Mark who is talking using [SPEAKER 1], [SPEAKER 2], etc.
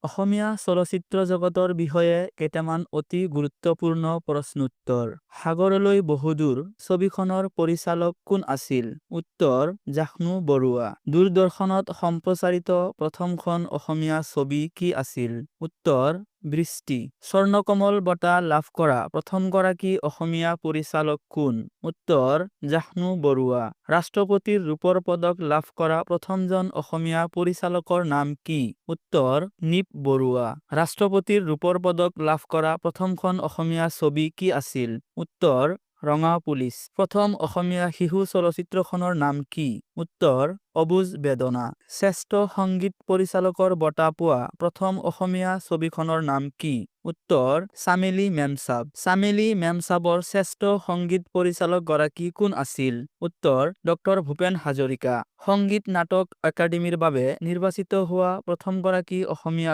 [SPEAKER 1] অসমীয়া চলচ্চিত্ৰ জগতৰ বিষয়ে কেইটামান অতি গুৰুত্বপূৰ্ণ প্ৰশ্নোত্তৰ। সাগৰলৈ বহুদূৰ ছবিখনৰ পৰিচালক কোন আছিল? উত্তৰ জাহ্নু বৰুৱা। দূৰদৰ্শনত সম্প্ৰচাৰিত প্ৰথমখন অসমীয়া ছবি কি আছিল? উত্তৰ বৃষ্টি। স্বৰ্ণকমল বঁটা লাভ কৰা প্ৰথমগৰাকী অসমীয়া পৰিচালক কোন? উত্তৰ জাহ্নু বৰুৱা। ৰাষ্ট্ৰপতিৰ ৰূপৰ পদক লাভ কৰা প্ৰথমজন অসমীয়া পৰিচালকৰ নাম কি? উত্তৰ নিপ বৰুৱা। ৰাষ্ট্ৰপতিৰ ৰূপৰ পদক লাভ কৰা প্ৰথমখন অসমীয়া ছবি কি আছিল? উত্তৰ ৰঙা পুলিচ। প্ৰথম অসমীয়া শিশু চলচ্চিত্ৰখনৰ নাম কি? উত্তৰ অবুজ বেদনা। শ্ৰেষ্ঠ সংগীত পৰিচালকৰ বঁটা পোৱা প্ৰথম অসমীয়া ছবিখনৰ নাম কি? উত্তৰ চামেলি মেমচাব। চামেলি মেমচাবৰ শ্ৰেষ্ঠ সংগীত পৰিচালক গৰাকী কোন আছিল? উত্তৰ ড ভূপেন হাজৰিকা। সংগীত নাটক একাডেমীৰ বাবে নিৰ্বাচিত হোৱা প্ৰথমগৰাকী অসমীয়া